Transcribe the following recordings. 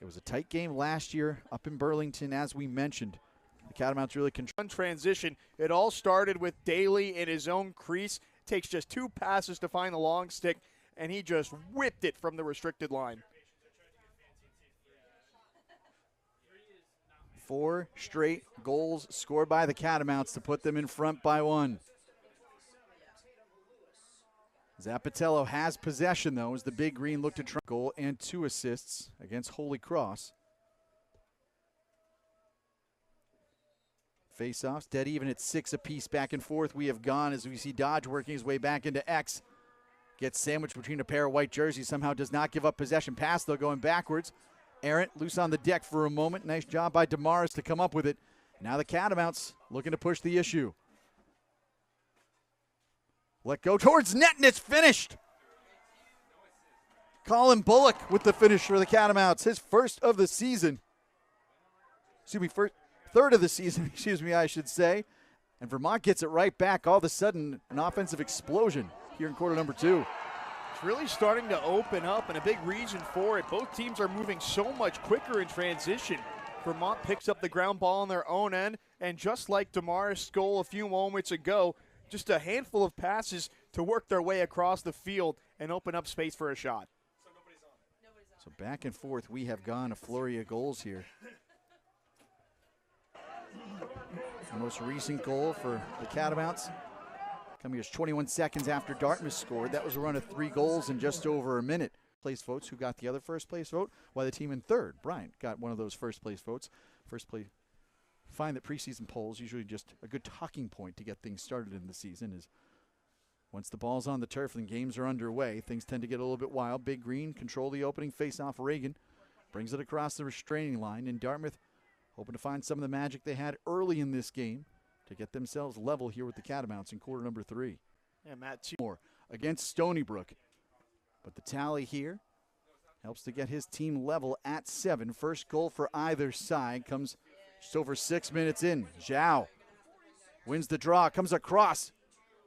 It was a tight game last year up in Burlington, as we mentioned. The Catamounts really control. Transition. It all started with Daly in his own crease. Takes just 2 passes to find the long stick, and he just whipped it from the restricted line. 4 straight goals scored by the Catamounts to put them in front by 1. Zapatello has possession, though, as the Big Green looked to try goal and 2 assists against Holy Cross. Faceoffs dead even at 6 apiece. Back and forth we have gone as we see Dodge working his way back into X. Gets sandwiched between a pair of white jerseys. Somehow does not give up possession. Pass, though, going backwards. Errant loose on the deck for a moment. Nice job by Damaris to come up with it. Now the Catamounts looking to push the issue. Let go towards net, and it's finished. Colin Bullock with the finish for the Catamounts. His first of the season. Third of the season, I should say. And Vermont gets it right back. All of a sudden, an offensive explosion here in quarter number 2. It's really starting to open up, and a big reason for it. Both teams are moving so much quicker in transition. Vermont picks up the ground ball on their own end, and just like Damaris' goal a few moments ago, just a handful of passes to work their way across the field and open up space for a shot. So back and forth we have gone, a flurry of goals here. The most recent goal for the Catamounts coming just 21 seconds after Dartmouth scored. That was a run of 3 goals in just over a minute. Place votes who got the other first place vote, while the team in third, Bryant, got one of those first place votes. First place. Find that preseason polls usually just a good talking point to get things started in the season is once the ball's on the turf and games are underway, things tend to get a little bit wild. Big Green control the opening face-off. Reagan brings it across the restraining line, and Dartmouth hoping to find some of the magic they had early in this game to get themselves level here with the Catamounts in quarter number 3. Yeah, Matt, more against Stony Brook. But the tally here helps to get his team level at 7. First goal for either side comes just over 6 minutes in. Zhao wins the draw, comes across.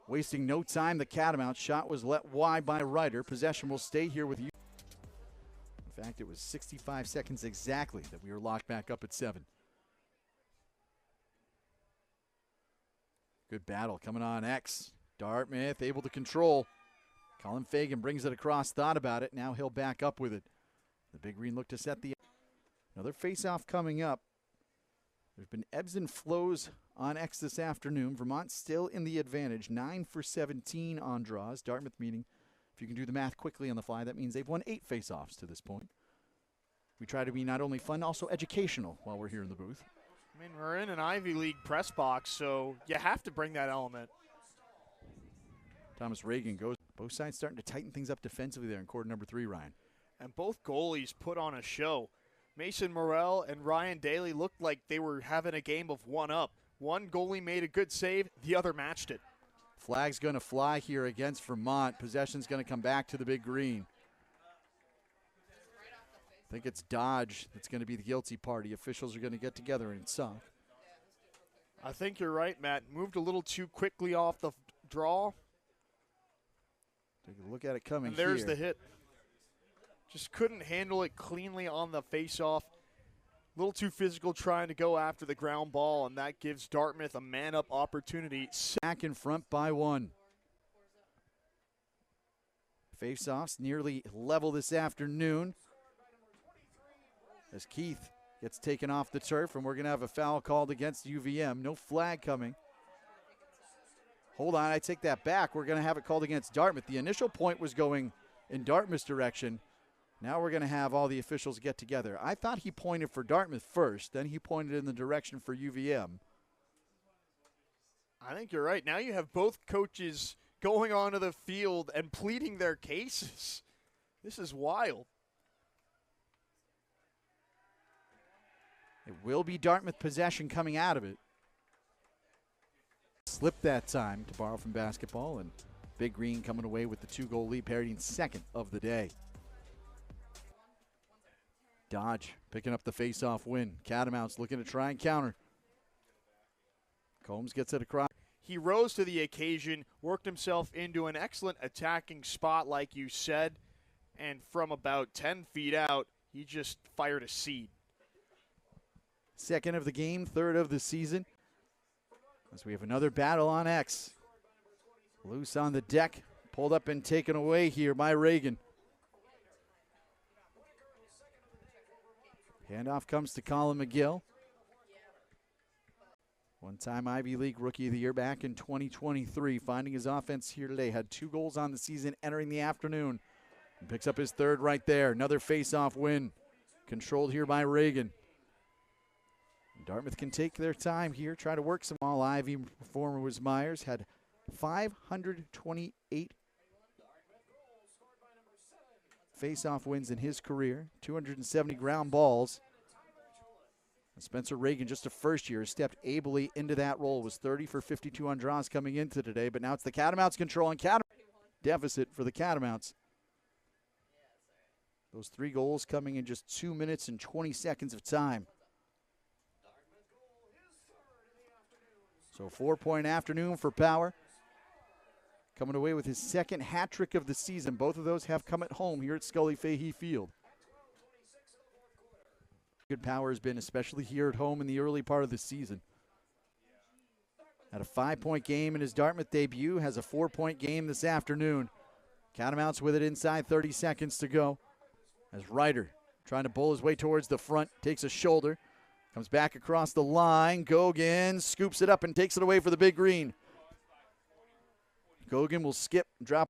Wasting no time, the Catamounts shot was let wide by Ryder. Possession will stay here with you. In fact, it was 65 seconds exactly that we were locked back up at 7. Good battle coming on X. Dartmouth able to control. Colin Fagan brings it across, thought about it. Now he'll back up with it. The Big Green look to set the... Another face-off coming up. There's been ebbs and flows on X this afternoon. Vermont still in the advantage. 9 for 17 on draws. Dartmouth meaning, if you can do the math quickly on the fly, that means they've won 8 face-offs to this point. We try to be not only fun, also educational while we're here in the booth. I mean, we're in an Ivy League press box, so you have to bring that element. Thomas Reagan goes. Both sides starting to tighten things up defensively there in quarter number 3, Ryan. And both goalies put on a show. Mason Morrell and Ryan Daly looked like they were having a game of one-up. One goalie made a good save, the other matched it. Flag's going to fly here against Vermont. Possession's going to come back to the Big Green. I think it's Dodge that's going to be the guilty party. Officials are going to get together and suck. I think you're right, Matt. Moved a little too quickly off the draw. Take a look at it coming and there's here. The hit. Just couldn't handle it cleanly on the face-off. A little too physical trying to go after the ground ball, and that gives Dartmouth a man-up opportunity. Back in front by 1. Face-offs nearly level this afternoon. As Keith gets taken off the turf, and we're going to have a foul called against UVM. No flag coming. Hold on, I take that back. We're going to have it called against Dartmouth. The initial point was going in Dartmouth's direction. Now we're going to have all the officials get together. I thought he pointed for Dartmouth first, then he pointed in the direction for UVM. I think you're right. Now you have both coaches going onto the field and pleading their cases. This is wild. It will be Dartmouth possession coming out of it. Slipped that time to borrow from basketball, and Big Green coming away with the 2-goal lead, parodying second of the day. Dodge picking up the face-off win. Catamounts looking to try and counter. Combs gets it across. He rose to the occasion, worked himself into an excellent attacking spot, like you said, and from about 10 feet out, he just fired a seed. Second of the game, third of the season. As we have another battle on X. Loose on the deck, pulled up and taken away here by Reagan. Handoff comes to Colin McGill. One-time Ivy League Rookie of the Year back in 2023. Finding his offense here today. Had 2 goals on the season entering the afternoon. And picks up his third right there. Another face-off win. Controlled here by Reagan. Dartmouth can take their time here. Try to work some all Ivy. Performer was Myers. Had 528 face-off wins in his career. 270 ground balls. Spencer Reagan, just a first year, stepped ably into that role. Was 30 for 52 on draws coming into today, but now it's the Catamounts controlling. Deficit for the Catamounts. Those 3 goals coming in just 2 minutes and 20 seconds of time. So 4-point afternoon for Power. Coming away with his second hat trick of the season. Both of those have come at home here at Scully Fahey Field. Good Power has been, especially here at home in the early part of the season. Had a 5-point game in his Dartmouth debut, has a 4-point game this afternoon. Catamounts with it inside 30 seconds to go. As Ryder trying to bull his way towards the front, takes a shoulder, comes back across the line. Gogan scoops it up and takes it away for the big green. Gogan will skip, drop